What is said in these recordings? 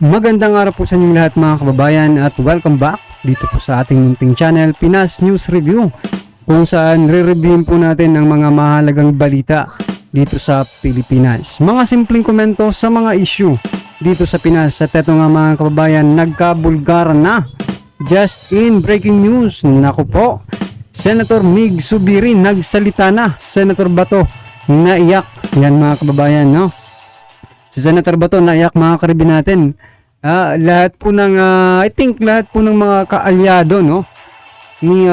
Magandang araw po sa inyong lahat mga kababayan at welcome back dito po sa ating munting channel Pinas News Review, kung saan re-reviewin po natin ang mga mahalagang balita dito sa Pilipinas. Mga simpleng komento sa mga issue dito sa Pinas. At eto nga mga kababayan, nagkabulgaran na. Just in breaking news, naku po, Senator Mig Zubiri nagsalita na. Senator Bato naiyak. Yan mga kababayan, no? Si Senator Bato naiyak mga karibin natin. Lahat po ng I think lahat po ng mga kaalyado, no, ni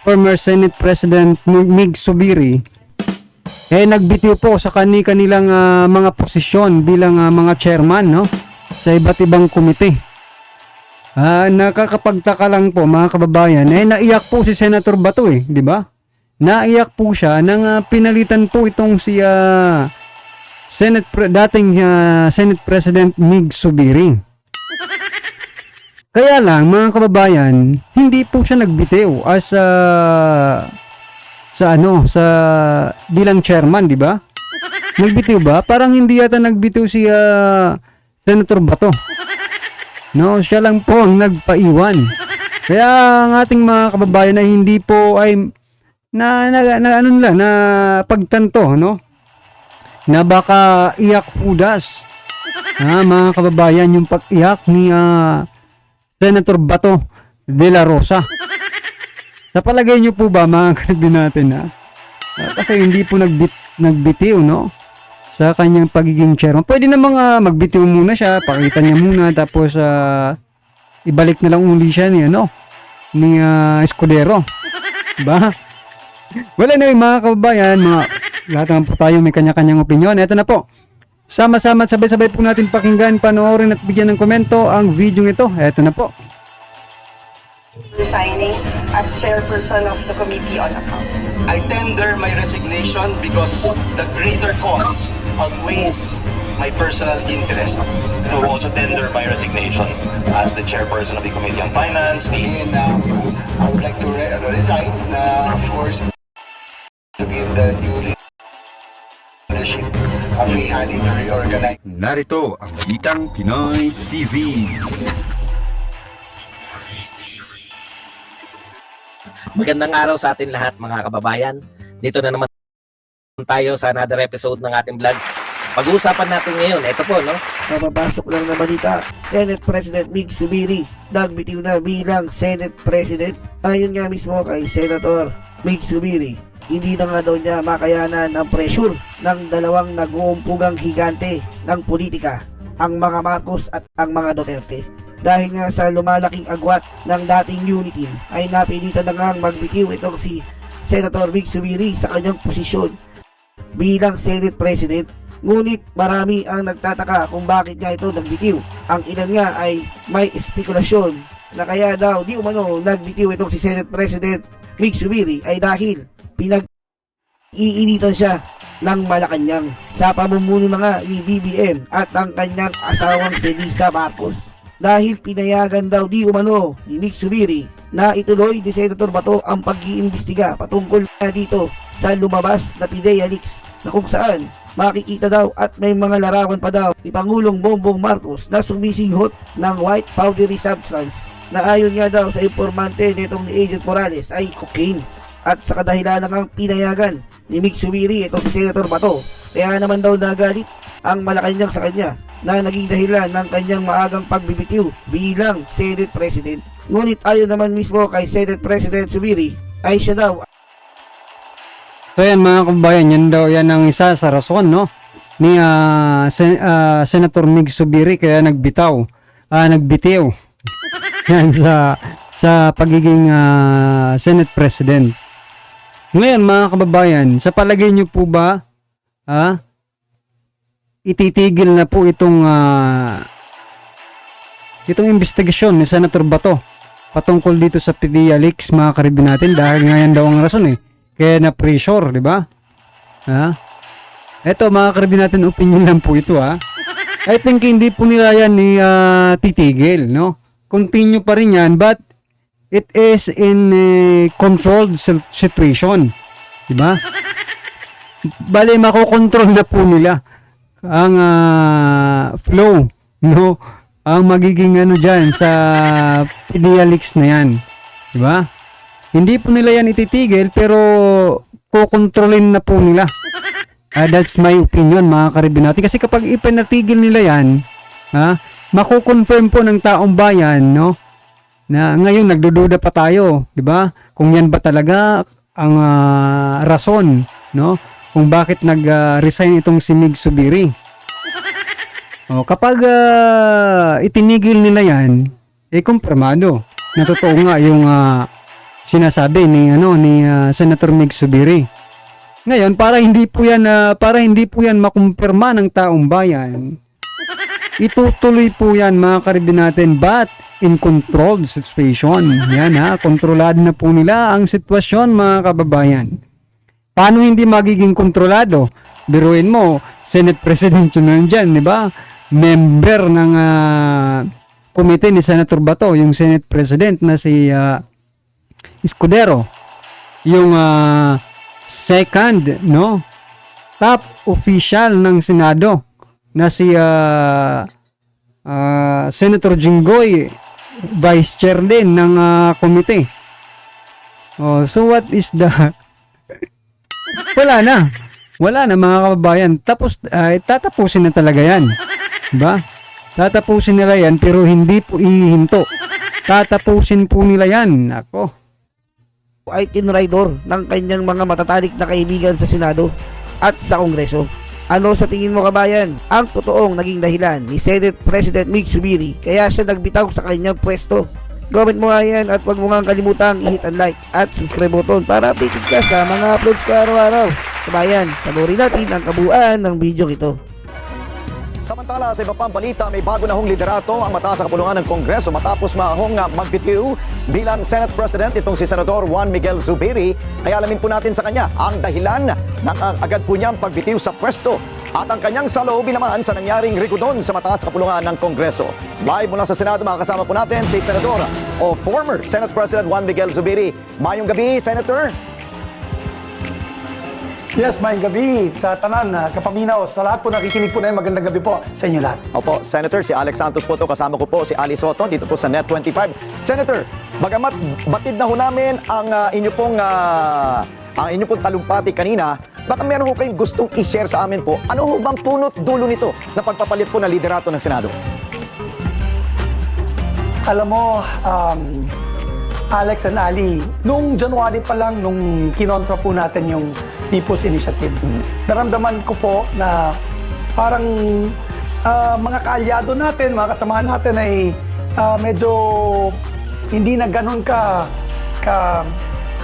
former Senate President Mig Zubiri nagbitiw po sa kanilang mga posisyon bilang mga chairman, no, sa iba't ibang komite. Nakakapagtaka lang po mga kababayan, naiyak po si Senator Bato, di ba? Naiyak po siya nang pinalitan po itong si dating Senate President Mig Zubiri. Kaya lang mga kababayan, hindi po siya nagbitiw as sa bilang chairman, di ba? Nagbitiw ba? Parang hindi yata nagbitiw si Senator Bato. No, siya lang po ang nagpaiwan. Kaya ang ating mga kababayan ay hindi po ay na pagtanto, no? Na baka iyak Judas. Mga kababayan, yung pag-iyak ni Senator Bato de la Rosa. Sa palagay nyo po ba mga karibin natin, kasi hindi po nagbitiw, no, sa kanyang pagiging chairman. Pwede namang magbitiw muna siya, pakita niya muna, tapos ibalik na lang uli siya ni Escudero, diba? Wala na yung mga kababayan, lahat naman po tayo may kanya-kanyang opinion. Ito na po, sama-sama at sabay-sabay po natin pakinggan, panoorin at bigyan ng komento ang video ito. Ito na po. Resigning as chairperson of the Committee on Accounts. I tender my resignation because the greater cause outweighs my personal interest. I will also tender my resignation as the chairperson of the Committee on Finance. And I would like to resign, of course, to give the new leadership a free hand in the reorganized. Narito ang Balitang Pinoy TV. Magandang araw sa atin lahat mga kababayan. Dito na naman tayo sa another episode ng ating vlogs. Pag-uusapan natin ngayon, ito po, no? Mapapasok lang na balita, Senate President Mig Zubiri nagbitiw na bilang Senate President. Ayon nga mismo kay Senator Mig Zubiri, hindi na nga daw niya makayanan ang pressure ng dalawang nag-uumpugang higante ng politika, ang mga Marcos at ang mga Duterte. Dahil nga sa lumalaking agwat ng dating unity team, ay napilitan na nga magbitiw itong si Senator Mig Zubiri sa kanyang posisyon bilang Senate President. Ngunit marami ang nagtataka kung bakit nga ito nagbitiw. Ang ilan nga ay may espekulasyon na kaya daw di umano nagbitiw itong si Senate President Mig Zubiri ay dahil pinag-iinitan siya ng Malacanang sa pamumuno na nga ni BBM at ang kanyang asawang si Lisa Marcos. Dahil pinayagan daw di umano ni Mig Zubiri na ituloy ni Senator Bato ang pag-iimbestiga patungkol na dito sa lumabas na PIDEA leaks na kung saan makikita daw at may mga larawan pa daw ni Pangulong Bongbong Marcos na sumisinghot ng white powdery substance na ayon nga daw sa informante nitong ni Agent Morales ay cocaine. At sa kadahilan ng pinayagan ni Mig Zubiri itong si Senator Bato, kaya naman daw nagalit ang Malacanang sa kanya na naging dahilan ng kanyang maagang pagbibitiw bilang Senate President. Ngunit ayon naman mismo kay Senate President Zubiri ay siya daw. So yan mga kababayan, yan ang isa sa rason, no, ni Senator Mig Zubiri kaya nagbitiw yan sa pagiging Senate President. Ngayon mga kababayan, sa palagay niyo po ba ititigil na po itong investigasyon ni Senator Bato patungkol dito sa PIDEA leaks mga karibin natin, dahil ngayon daw ang rason kaya na pressure, di ba? Eto mga karibin natin, opinion lang po ito I think hindi po nila yan titigil, no? Continue pa rin yan, but it is in a controlled situation, di ba? Bale makokontrol na po nila ang flow no, ang magiging ano dyan sa PDLX na yan. Diba? Hindi po nila yan ititigil pero kukontrolin na po nila. That's my opinion mga karibinati. Kasi kapag ipinatigil nila yan, makukonfirm po ng taong bayan, no? Na ngayon nagdududa pa tayo, 'di ba? Kung yan ba talaga ang rason, no? Kung bakit nag-resign itong si Mig Zubiri. Kapag itinigil nila yan, kumpirmado. Na totoo nga yung sinasabi ni Senator Mig Zubiri. Ngayon, para hindi po yan makumpirma ng taong bayan, itutuloy po yan mga karibin natin, but in controlled situation. Yan kontrolado na po nila ang sitwasyon mga kababayan. Paano hindi magiging kontrolado? Biruin mo, Senate President yun nandyan, di ba? Member ng komite ni Senator Bato, yung Senate President na si Escudero. Yung second, no? Top official ng Senado na si Senator Jinggoy, Vice Chair din ng komite. So what is the wala na mga kababayan. Tapos tatapusin na talaga yan, diba? Tatapusin nila yan pero hindi po ihinto. Tatapusin po nila yan. Ako, ay tinraidor ng kanyang mga matatarik na kaibigan sa Senado at sa Kongreso. Ano sa tingin mo kabayan ang totoong naging dahilan ni Senate President Mig Zubiri kaya siya nagbitaw sa kanyang pwesto? Comment mo nga yan at huwag mo nga kalimutang i-hit ang like at subscribe button para updated ka sa mga uploads ko araw-araw. Kabayan, panoorin natin ang kabuuan ng video ito. Samantala, sa iba pang balita, may bago na hong liderato ang mataas sa kapulungan ng Kongreso matapos mahong magbitiw bilang Senate President itong si Senador Juan Miguel Zubiri. Kaya alamin po natin sa kanya ang dahilan ng agad po niyang pagbitiw sa pwesto at ang kanyang saloobin naman sa nangyaring rigudon sa mataas sa kapulungan ng Kongreso. Live mula sa Senado, makakasama po natin si Senador o former Senate President Juan Miguel Zubiri. Mayong gabi, Senator. Yes, mayang gabi sa tanan, kapaminaw. Sa lahat po nakikinig po na yun, magandang gabi po sa inyo lahat. Opo, Senator, si Alex Santos po to. Kasama ko po si Ali Soto dito po sa Net25. Senator, bagamat batid na ho namin ang inyo pong talumpati kanina, baka meron ho kayong gustong i-share sa amin po. Ano ho bang punot dulo nito na pagpapalit po ng liderato ng Senado? Alam mo, Alex and Ali, noong January pa lang, nung kinontra po natin yung People's Initiative, naramdaman ko po na parang mga kaalyado natin, mga kasamahan natin ay medyo hindi na ganun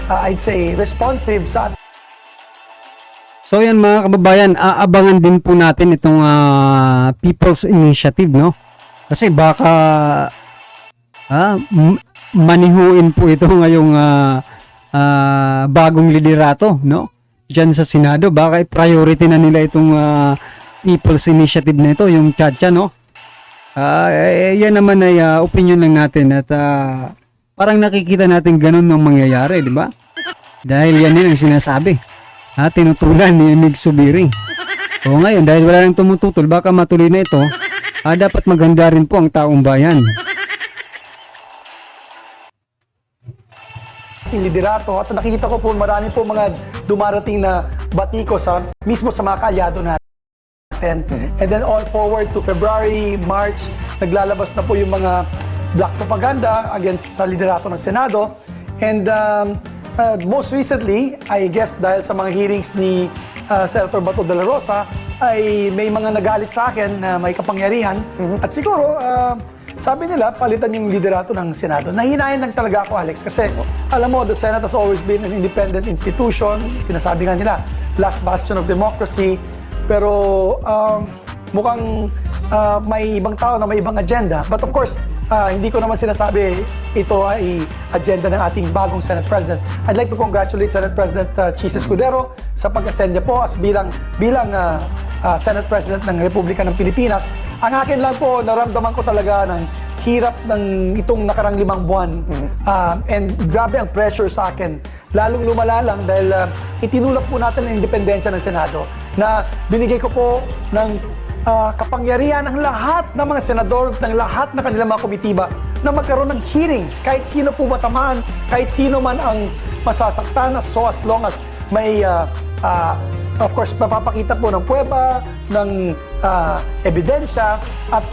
I'd say, responsive sa. so yan mga kababayan, aabangan din po natin itong People's Initiative, no? Kasi baka manihuin po ito ngayong bagong liderato, no? Diyan sa Senado, baka i-priority na nila itong People's Initiative na ito, yung Chacha, no? Yan naman ay opinion lang natin at parang nakikita natin ganun ng mangyayari, di ba? Dahil yan din ang sinasabi. Tinutulan ni Mig Zubiri. O ngayon, dahil wala nang tumututol, baka matuloy na ito, dapat maganda rin po ang taong bayan. Liderato at nakikita ko po marami po mga dumarating na batiko mismo sa mga kaalyado natin. And then all forward to February, March, naglalabas na po yung mga black propaganda against sa liderato ng Senado. And most recently, I guess dahil sa mga hearings ni Senator Bato de la Rosa, ay may mga nagalit sa akin na may kapangyarihan. At siguro, sabi nila, palitan yung liderato ng Senado. Nahihinayan lang talaga ako, Alex, kasi alam mo, the Senate has always been an independent institution. Sinasabi nga nila, last bastion of democracy. Pero mukhang may ibang tao na may ibang agenda. But of course, hindi ko naman sinasabi ito ay agenda ng ating bagong Senate President. I'd like to congratulate Senate President Chis Escudero sa pag-ascend niya po as bilang Senate President ng Republika ng Pilipinas. Ang akin lang po, naramdaman ko talaga ng hirap ng itong nakarang 5 buwan. And grabe ang pressure sa akin. Lalong lumala lang dahil itinulak po natin ang independensya ng Senado na binigay ko po ng kapangyarihan ng lahat ng mga senador, ng lahat ng kanilang mga komitiba na magkaroon ng hearings. Kahit sino po matamaan, kahit sino man ang masasaktan, so as long as may, of course, mapapakita po ng pruweba, ng ebidensya, at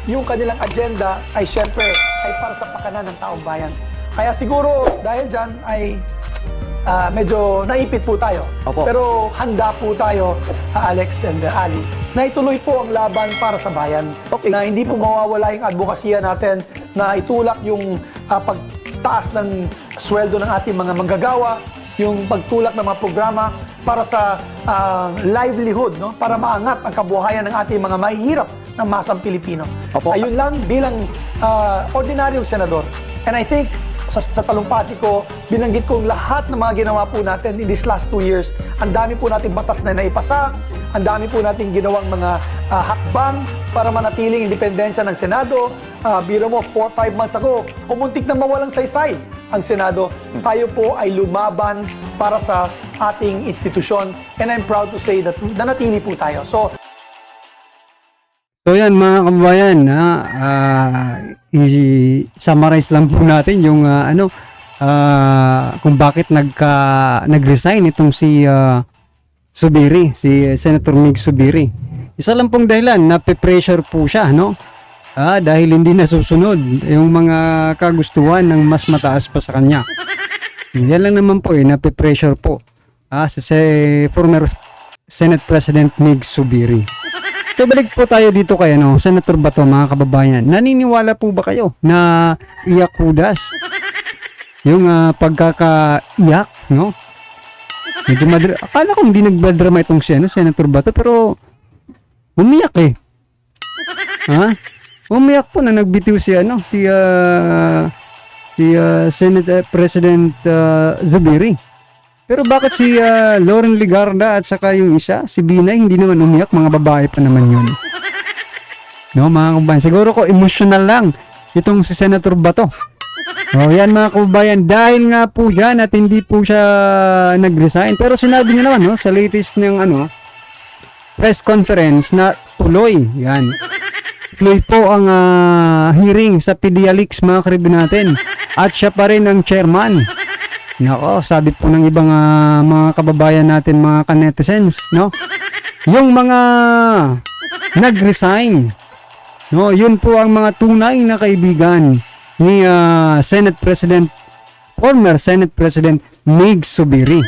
yung kanilang agenda ay syempre ay para sa pakanan ng taong bayan. Kaya siguro dahil dyan ay medyo naipit po tayo. Opo. Pero handa po tayo, Alex and Ali, na ituloy po ang laban para sa bayan. Okay. Na hindi po mawawala yung advokasya natin, na itulak yung pagtaas ng sweldo ng ating mga manggagawa, yung pagtulak ng mga programa para sa livelihood, no? Para maangat ang kabuhayan ng ating mga mahihirap ng masang Pilipino. Opo. Ayun lang bilang ordinaryong senador. And I think sa talumpati ko, binanggit ko lahat ng mga ginawa po natin in these last 2 years. Ang dami po nating batas na naipasa, ang dami po nating ginawang mga hakbang para manatiling independensya ng Senado. Biro mo, 4-5 months ago, kumuntik na mawalang saysay ang Senado. Tayo po ay lumaban para sa ating institusyon, and I'm proud to say that nanatili po tayo. So yan mga kababayan, i-summarize lang po natin yung kung bakit nag-resign itong si Zubiri, si Senator Mig Zubiri. Isa lang pong dahilan, nape-pressure po siya, no? Dahil hindi nasusunod yung mga kagustuhan ng mas mataas pa sa kanya. Yan lang naman po, nape-pressure po sa former Senate President Mig Zubiri. So balik po tayo dito kay Senator Bato, mga kababayan. Naniniwala po ba kayo na iyak Judas? Yung pagkakaiyak, no? Medyo akala ko hindi nagbadrama itong Senator Bato, pero umiyak eh. Umiyak po na nagbitiw si Senate President Zubiri. Pero bakit si Loren Legarda at saka yung isa, si Binay, hindi naman umiyak? Mga babae pa naman yun. No, mga kababayan. Siguro ko emotional lang itong si Senator Bato. Yan mga kababayan. Dahil nga po dyan at hindi po siya nag-resign. Pero sinabi niya naman sa latest ng press conference na tuloy. Yan. Tuloy po ang hearing sa PDIALIX, mga karibo natin. At siya pa rin ang chairman. Nako, sabi po ng ibang mga kababayan natin, mga kanetizens, no? Yung mga nag-resign, no? Yun po ang mga tunay na kaibigan ni former Senate President Mig Zubiri.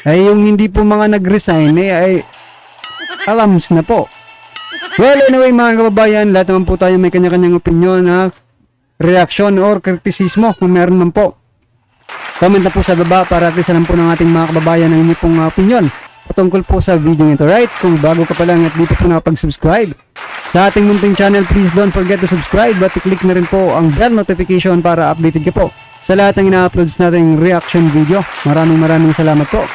Ay yung hindi po mga nag-resign, ay alams na po. Well, anyway mga kababayan, lahat naman po tayo may kanya-kanyang opinion, reaction or kritisismo kung meron man po. Comment na po sa baba para at least alam po ng ating mga kababayan ang inyong pong opinion patungkol po sa video nito, right? Kung bago ka pa lang at dito po nakapag-subscribe sa ating munting channel, please don't forget to subscribe at i-click na rin po ang bell notification para updated ka po sa lahat ng ina-uploads nating reaction video. Maraming salamat po.